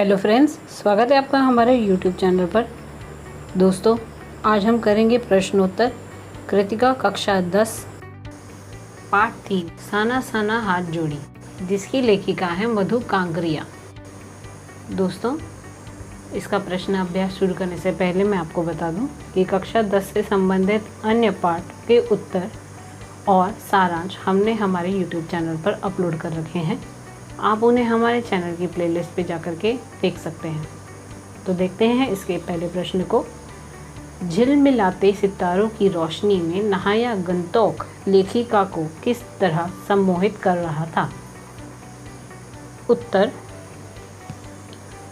Hello friends, स्वागत है आपका हमारे यूट्यूब चैनल पर। दोस्तों, आज हम करेंगे प्रश्नोत्तर कृतिका कक्षा 10 पाठ 3 साना साना हाथ जोड़ी, जिसकी लेखिका है मधु कांकरिया। दोस्तों, इसका प्रश्न अभ्यास शुरू करने से पहले मैं आपको बता दूं कि कक्षा 10 से संबंधित अन्य पाठ के उत्तर और सारांश हमने हमारे यूट्यूब चैनल पर अपलोड कर रखे हैं। आप उन्हें हमारे चैनल की प्लेलिस्ट पे जाकर के देख सकते हैं। तो देखते हैं इसके पहले प्रश्न को। झिलमिलाते सितारों की रोशनी में नहाया गंतोक लेखिका को किस तरह सम्मोहित कर रहा था? उत्तर,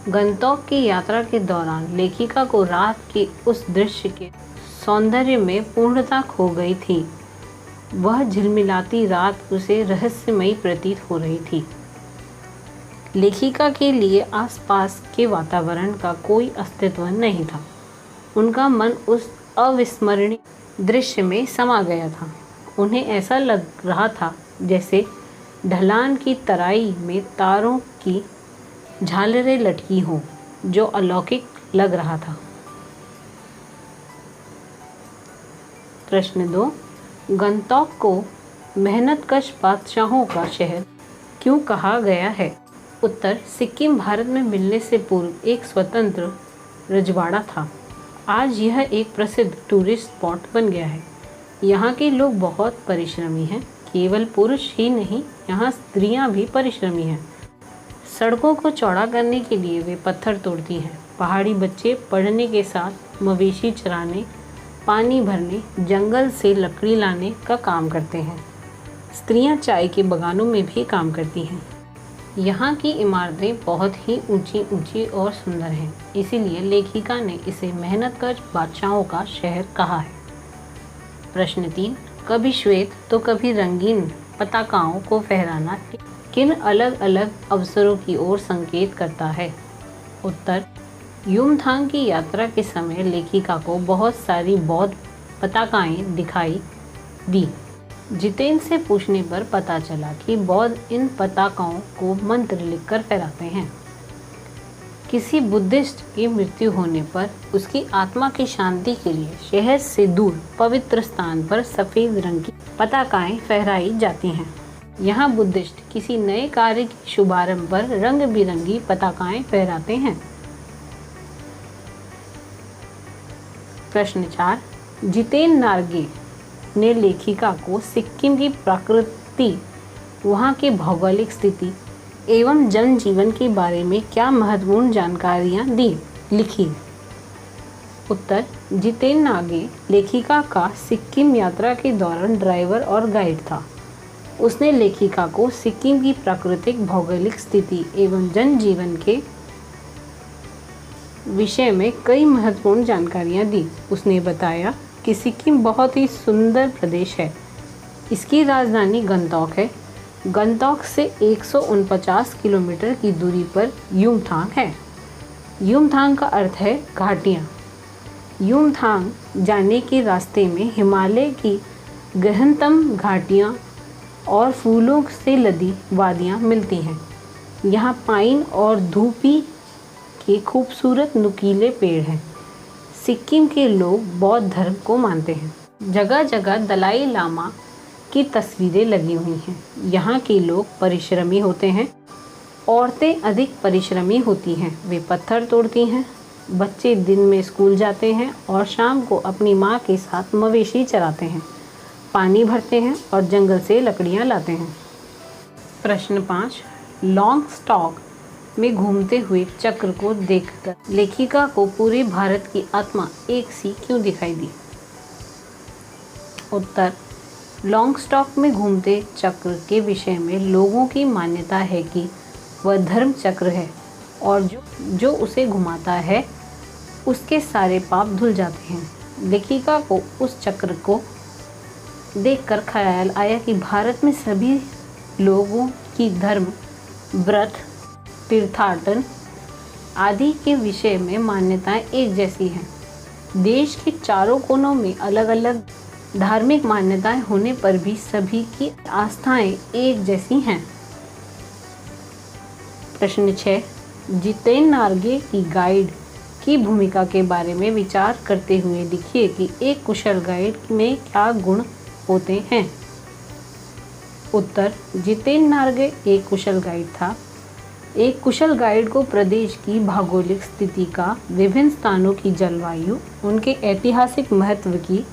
गंतोक की यात्रा के दौरान लेखिका को रात के उस दृश्य के सौंदर्य में पूर्णता खो गई थी। वह झिलमिलाती रात उसे रहस्यमयी प्रतीत हो रही थी। लेखिका के लिए आसपास के वातावरण का कोई अस्तित्व नहीं था। उनका मन उस अविस्मरणीय दृश्य में समा गया था। उन्हें ऐसा लग रहा था जैसे ढलान की तराई में तारों की झालरें लटकी हों, जो अलौकिक लग रहा था। प्रश्न 2, गंतोक को मेहनतकश बादशाहों का शहर क्यों कहा गया है? उत्तर, सिक्किम भारत में मिलने से पूर्व एक स्वतंत्र रजवाड़ा था। आज यह एक प्रसिद्ध टूरिस्ट स्पॉट बन गया है। यहाँ के लोग बहुत परिश्रमी हैं। केवल पुरुष ही नहीं, यहाँ स्त्रियाँ भी परिश्रमी हैं। सड़कों को चौड़ा करने के लिए वे पत्थर तोड़ती हैं। पहाड़ी बच्चे पढ़ने के साथ मवेशी चराने, पानी भरने, जंगल से लकड़ी लाने का काम करते हैं। स्त्रियाँ चाय के बागानों में भी काम करती हैं। यहाँ की इमारतें बहुत ही ऊंची ऊंची और सुंदर हैं, इसीलिए लेखिका ने इसे मेहनतकश बादशाहों का शहर कहा है। प्रश्न 3, कभी श्वेत तो कभी रंगीन पताकाओं को फहराना किन अलग अलग अवसरों की ओर संकेत करता है? उत्तर, युमथांग की यात्रा के समय लेखिका को बहुत सारी बौद्ध पताकाएं दिखाई दी। जितेंद्र से पूछने पर पता चला कि बौद्ध इन पताकाओं को मंत्र लिखकर फहराते हैं। किसी बुद्धिस्ट की मृत्यु होने पर उसकी आत्मा की शांति के लिए शहर से दूर पवित्र स्थान पर सफ़ेद रंग की पताकाएं फहराई जाती हैं। यहाँ बुद्धिस्ट किसी नए कार्य के शुभारंभ पर रंग बिरंगी पताकाएं फहराते हैं। प्रश्न 4, जितेंद्र नार्गे ने लेखिका को सिक्किम की प्रकृति, वहाँ की भौगोलिक स्थिति एवं जनजीवन के बारे में क्या महत्वपूर्ण जानकारियाँ लिखी? उत्तर, जितेंद्र नागे लेखिका का सिक्किम यात्रा के दौरान ड्राइवर और गाइड था। उसने लेखिका को सिक्किम की प्राकृतिक भौगोलिक स्थिति एवं जनजीवन के विषय में कई महत्वपूर्ण जानकारियाँ दी। उसने बताया कि सिक्किम बहुत ही सुंदर प्रदेश है। इसकी राजधानी गंतोक है। गंतोक से 149 किलोमीटर की दूरी पर युमथांग है। युमथांग का अर्थ है घाटियाँ। युमथांग जाने के रास्ते में हिमालय की गहनतम घाटियाँ और फूलों से लदी वादियाँ मिलती हैं। यहाँ पाइन और धूपी के खूबसूरत नुकीले पेड़ हैं। सिक्किम के लोग बौद्ध धर्म को मानते हैं। जगह जगह दलाई लामा की तस्वीरें लगी हुई हैं। यहाँ के लोग परिश्रमी होते हैं। औरतें अधिक परिश्रमी होती हैं। वे पत्थर तोड़ती हैं। बच्चे दिन में स्कूल जाते हैं और शाम को अपनी माँ के साथ मवेशी चराते हैं, पानी भरते हैं और जंगल से लकड़ियाँ लाते हैं। प्रश्न 5, लॉन्ग स्टॉक में घूमते हुए चक्र को देखकर लेखिका को पूरे भारत की आत्मा एक सी क्यों दिखाई दी? उत्तर, लॉन्ग स्टॉक में घूमते चक्र के विषय में लोगों की मान्यता है कि वह धर्म चक्र है और जो उसे घुमाता है उसके सारे पाप धुल जाते हैं। लेखिका को उस चक्र को देखकर ख्याल आया कि भारत में सभी लोगों की धर्म, व्रत, तीर्थाटन आदि के विषय में मान्यताएं एक जैसी हैं। देश के चारों कोनों में अलग अलग धार्मिक मान्यताएं होने पर भी सभी की आस्थाएं एक जैसी हैं। प्रश्न 6, जितेन नार्गे की गाइड की भूमिका के बारे में विचार करते हुए लिखिए कि एक कुशल गाइड में क्या गुण होते हैं। उत्तर, जितेन नार्गे एक कुशल गाइड था। एक कुशल गाइड को प्रदेश की भौगोलिक स्थिति का, विभिन्न स्थानों की जलवायु, उनके ऐतिहासिक महत्व की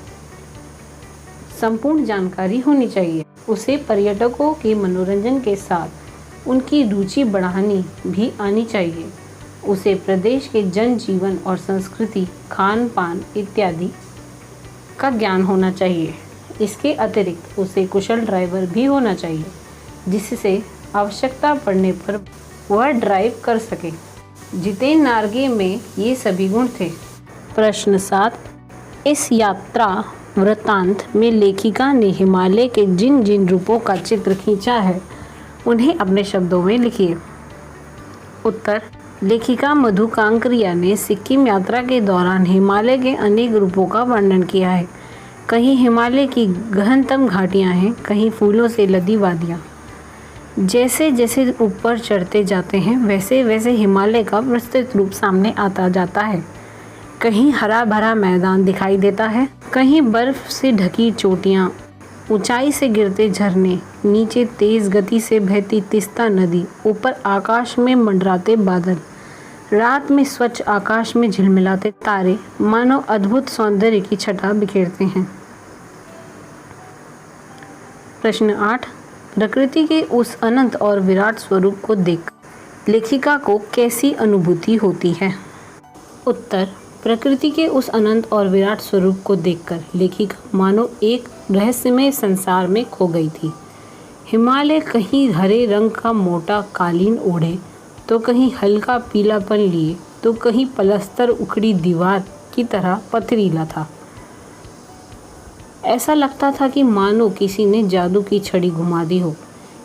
संपूर्ण जानकारी होनी चाहिए। उसे पर्यटकों के मनोरंजन के साथ उनकी रुचि बढ़ानी भी आनी चाहिए। उसे प्रदेश के जनजीवन और संस्कृति, खान पान इत्यादि का ज्ञान होना चाहिए। इसके अतिरिक्त उसे कुशल ड्राइवर भी होना चाहिए, जिससे आवश्यकता पड़ने पर वह ड्राइव कर सके। जितेन नार्गे में ये सभी गुण थे। प्रश्न 7, इस यात्रा वृत्तांत में लेखिका ने हिमालय के जिन जिन रूपों का चित्र खींचा है उन्हें अपने शब्दों में लिखिए। उत्तर, लेखिका मधु कांकरिया ने सिक्किम यात्रा के दौरान हिमालय के अनेक रूपों का वर्णन किया है। कहीं हिमालय की गहनतम घाटियां हैं, कहीं फूलों से लदी वादियां। जैसे जैसे ऊपर चढ़ते जाते हैं वैसे वैसे हिमालय का विस्तृत रूप सामने आता जाता है। कहीं हरा भरा मैदान दिखाई देता है, कहीं बर्फ से ढकी चोटियां, ऊंचाई से गिरते झरने, नीचे तेज गति से बहती तीस्ता नदी, ऊपर आकाश में मंडराते बादल, रात में स्वच्छ आकाश में झिलमिलाते तारे मानो अद्भुत सौंदर्य की छटा बिखेरते हैं। प्रश्न 8, प्रकृति के उस अनंत और विराट स्वरूप को देख लेखिका को कैसी अनुभूति होती है। उत्तर, प्रकृति के उस अनंत और विराट स्वरूप को देखकर लेखिका मानो एक रहस्यमय संसार में खो गई थी। हिमालय कहीं हरे रंग का मोटा कालीन ओढ़े तो कहीं हल्का पीलापन लिए तो कहीं पलस्तर उखड़ी दीवार की तरह पथरीला था। ऐसा लगता था कि मानो किसी ने जादू की छड़ी घुमा दी हो।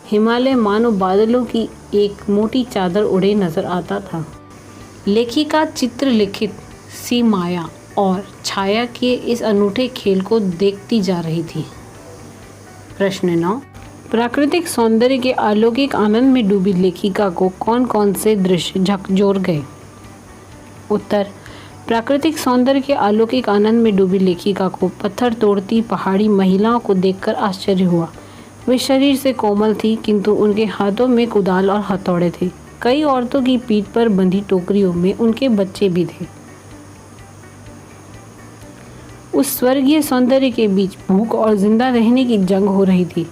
हिमालय मानो बादलों की एक मोटी चादर उड़े नजर आता था। लेखिका चित्रलिखित सी माया और छाया के इस अनूठे खेल को देखती जा रही थी। प्रश्न 9, प्राकृतिक सौंदर्य के अलौकिक आनंद में डूबी लेखिका को कौन कौन से दृश्य झकझोर गए। उत्तर, प्राकृतिक सौंदर्य के अलौकिक आनंद में डूबी लेखिका को पत्थर तोड़ती पहाड़ी महिलाओं को देखकर आश्चर्य हुआ। वे शरीर से कोमल थी, किंतु उनके हाथों में कुदाल और हथौड़े थे। कई औरतों की पीठ पर बंधी टोकरियों में उनके बच्चे भी थे। उस स्वर्गीय सौंदर्य के बीच भूख और जिंदा रहने की जंग हो रही थी।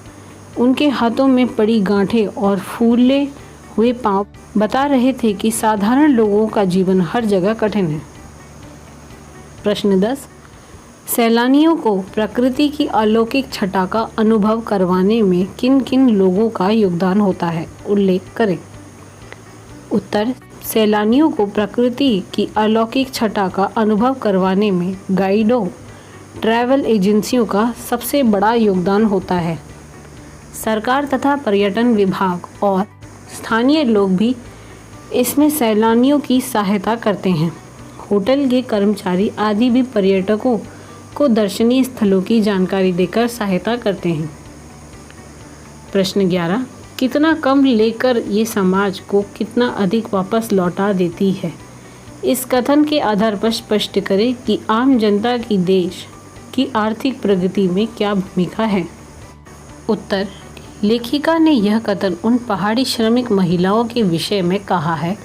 उनके हाथों में पड़ी गांठें और फूले हुए पांव बता रहे थे कि साधारण लोगों का जीवन हर जगह कठिन है। प्रश्न 10, सैलानियों को प्रकृति की अलौकिक छटा का अनुभव करवाने में किन किन लोगों का योगदान होता है, उल्लेख करें। उत्तर, सैलानियों को प्रकृति की अलौकिक छटा का अनुभव करवाने में गाइडों, ट्रैवल एजेंसियों का सबसे बड़ा योगदान होता है। सरकार तथा पर्यटन विभाग और स्थानीय लोग भी इसमें सैलानियों की सहायता करते हैं। होटल के कर्मचारी आदि भी पर्यटकों को दर्शनीय स्थलों की जानकारी देकर सहायता करते हैं। प्रश्न 11, कितना कम लेकर ये समाज को कितना अधिक वापस लौटा देती है। इस कथन के आधार पर स्पष्ट करें कि आम जनता की देश की आर्थिक प्रगति में क्या भूमिका है। उत्तर, लेखिका ने यह कथन उन पहाड़ी श्रमिक महिलाओं के विषय में कहा है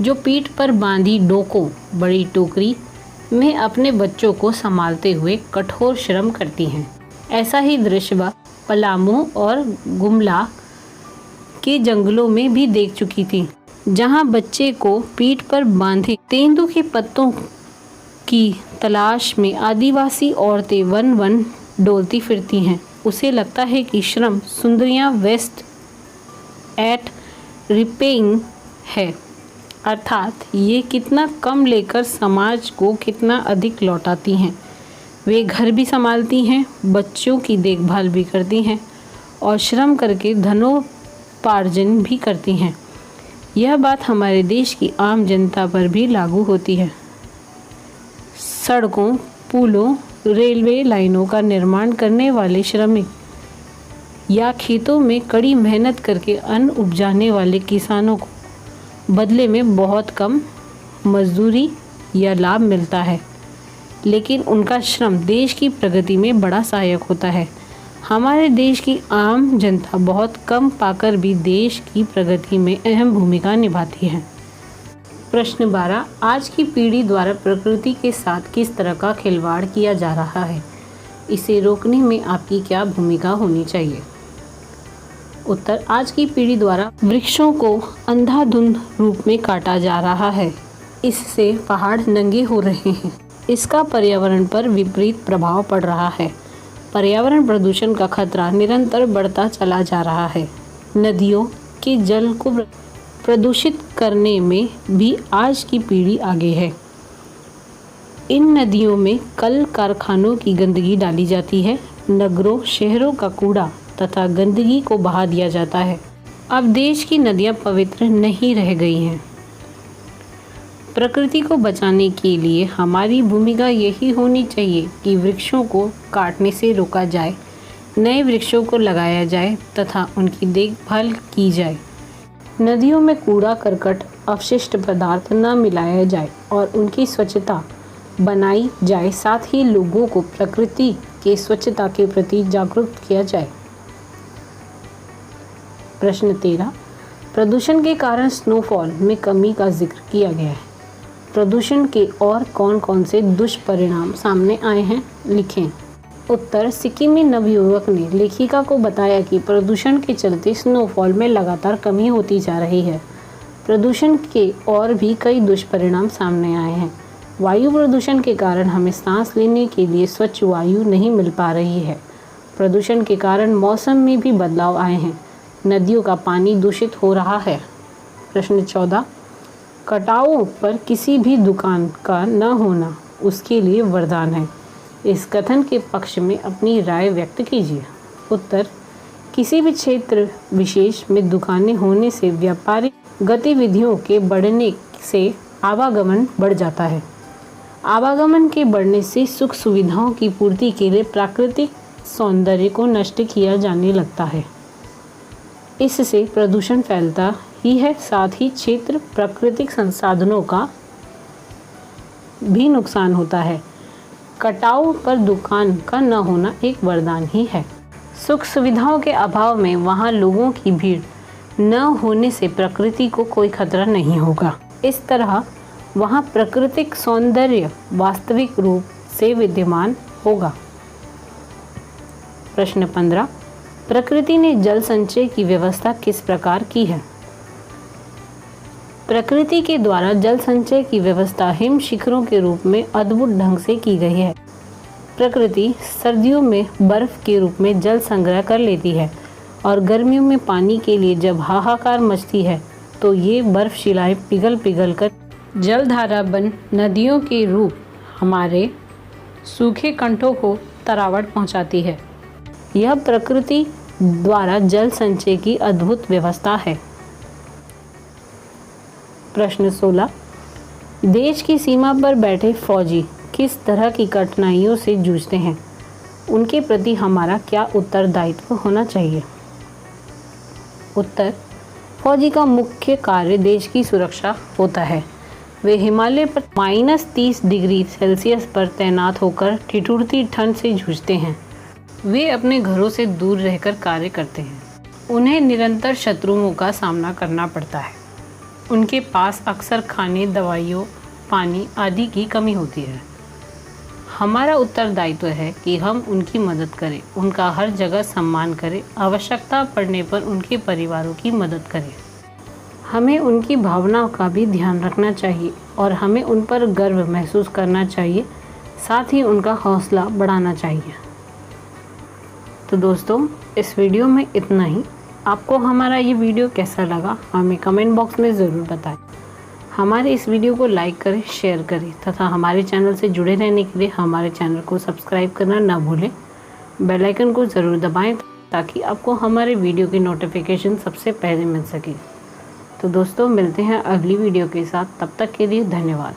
जो पीठ पर बांधी डोकों, बड़ी टोकरी में अपने बच्चों को संभालते हुए कठोर श्रम करती हैं। ऐसा ही दृश्य वह पलामू और गुमला के जंगलों में भी देख चुकी थी, जहां बच्चे को पीठ पर बांधे तेंदू के पत्तों की तलाश में आदिवासी औरतें वन वन डोलती फिरती हैं। उसे लगता है कि श्रम सुंदरियां वेस्ट एट रिपेइंग है, अर्थात ये कितना कम लेकर समाज को कितना अधिक लौटाती हैं। वे घर भी संभालती हैं, बच्चों की देखभाल भी करती हैं और श्रम करके धनोपार्जन भी करती हैं। यह बात हमारे देश की आम जनता पर भी लागू होती है। सड़कों, पुलों, रेलवे लाइनों का निर्माण करने वाले श्रमिक या खेतों में कड़ी मेहनत करके अन्न उपजाने वाले किसानों को बदले में बहुत कम मजदूरी या लाभ मिलता है, लेकिन उनका श्रम देश की प्रगति में बड़ा सहायक होता है। हमारे देश की आम जनता बहुत कम पाकर भी देश की प्रगति में अहम भूमिका निभाती है। प्रश्न 12, आज की पीढ़ी द्वारा प्रकृति के साथ किस तरह का खिलवाड़ किया जा रहा है? इसे रोकने में आपकी क्या भूमिका होनी चाहिए? उत्तर, आज की पीढ़ी द्वारा वृक्षों को अंधाधुंध रूप में काटा जा रहा है। इससे पहाड़ नंगे हो रहे हैं। इसका पर्यावरण पर विपरीत प्रभाव पड़ रहा है। पर्यावरण प्रदूषण का खतरा निरंतर बढ़ता चला जा रहा है। नदियों के जल को प्रदूषित करने में भी आज की पीढ़ी आगे है। इन नदियों में कल कारखानों की गंदगी डाली जाती है। नगरों शहरों का कूड़ा तथा गंदगी को बहा दिया जाता है। अब देश की नदियां पवित्र नहीं रह गई हैं। प्रकृति को बचाने के लिए हमारी भूमिका यही होनी चाहिए कि वृक्षों को काटने से रोका जाए, नए वृक्षों को लगाया जाए तथा उनकी देखभाल की जाए। नदियों में कूड़ा करकट अपशिष्ट पदार्थ न मिलाया जाए और उनकी स्वच्छता बनाई जाए। साथ ही लोगों को प्रकृति के स्वच्छता के प्रति जागरूक किया जाए। प्रश्न 13, प्रदूषण के कारण स्नोफॉल में कमी का जिक्र किया गया है। प्रदूषण के और कौन कौन से दुष्परिणाम सामने आए हैं, लिखें। उत्तर, सिक्किमी नवयुवक ने लेखिका को बताया कि प्रदूषण के चलते स्नोफॉल में लगातार कमी होती जा रही है। प्रदूषण के और भी कई दुष्परिणाम सामने आए हैं। वायु प्रदूषण के कारण हमें सांस लेने के लिए स्वच्छ वायु नहीं मिल पा रही है। प्रदूषण के कारण मौसम में भी बदलाव आए हैं। नदियों का पानी दूषित हो रहा है। प्रश्न 14, कटावों पर किसी भी दुकान का न होना उसके लिए वरदान है। इस कथन के पक्ष में अपनी राय व्यक्त कीजिए। उत्तर, किसी भी क्षेत्र विशेष में दुकानें होने से व्यापारिक गतिविधियों के बढ़ने से आवागमन बढ़ जाता है। आवागमन के बढ़ने से सुख सुविधाओं की पूर्ति के लिए प्राकृतिक सौंदर्य को नष्ट किया जाने लगता है। इससे प्रदूषण फैलता ही है, साथ ही क्षेत्र प्राकृतिक संसाधनों का भी नुकसान होता है। कटाव पर दुकान का न होना एक वरदान ही है। सुख सुविधाओं के अभाव में वहाँ लोगों की भीड़ न होने से प्रकृति को कोई खतरा नहीं होगा। इस तरह वहाँ प्राकृतिक सौंदर्य वास्तविक रूप से विद्यमान होगा। प्रश्न 15, प्रकृति ने जल संचय की व्यवस्था किस प्रकार की है? प्रकृति के द्वारा जल संचय की व्यवस्था हिम शिखरों के रूप में अद्भुत ढंग से की गई है। प्रकृति सर्दियों में बर्फ के रूप में जल संग्रह कर लेती है और गर्मियों में पानी के लिए जब हाहाकार मचती है तो ये बर्फ शिलाएं पिघल पिघल कर जलधारा बन नदियों के रूप हमारे सूखे कंठों को तरावट पहुंचाती है। यह प्रकृति द्वारा जल संचय की अद्भुत व्यवस्था है। प्रश्न 16, देश की सीमा पर बैठे फौजी किस तरह की कठिनाइयों से जूझते हैं? उनके प्रति हमारा क्या उत्तरदायित्व होना चाहिए? उत्तर, फौजी का मुख्य कार्य देश की सुरक्षा होता है। वे हिमालय पर -30 डिग्री सेल्सियस पर तैनात होकर ठिठुरती ठंड से जूझते हैं। वे अपने घरों से दूर रहकर कार्य करते हैं। उन्हें निरंतर शत्रुओं का सामना करना पड़ता है। उनके पास अक्सर खाने, दवाइयों, पानी आदि की कमी होती है। हमारा उत्तरदायित्व है कि हम उनकी मदद करें, उनका हर जगह सम्मान करें, आवश्यकता पड़ने पर उनके परिवारों की मदद करें। हमें उनकी भावनाओं का भी ध्यान रखना चाहिए और हमें उन पर गर्व महसूस करना चाहिए, साथ ही उनका हौसला बढ़ाना चाहिए। तो दोस्तों, इस वीडियो में इतना ही। आपको हमारा ये वीडियो कैसा लगा हमें कमेंट बॉक्स में ज़रूर बताएं। हमारे इस वीडियो को लाइक करें, शेयर करें तथा हमारे चैनल से जुड़े रहने के लिए हमारे चैनल को सब्सक्राइब करना ना भूलें। बेल आइकन को ज़रूर दबाएं ताकि आपको हमारे वीडियो की नोटिफिकेशन सबसे पहले मिल सके। तो दोस्तों, मिलते हैं अगली वीडियो के साथ। तब तक के लिए धन्यवाद।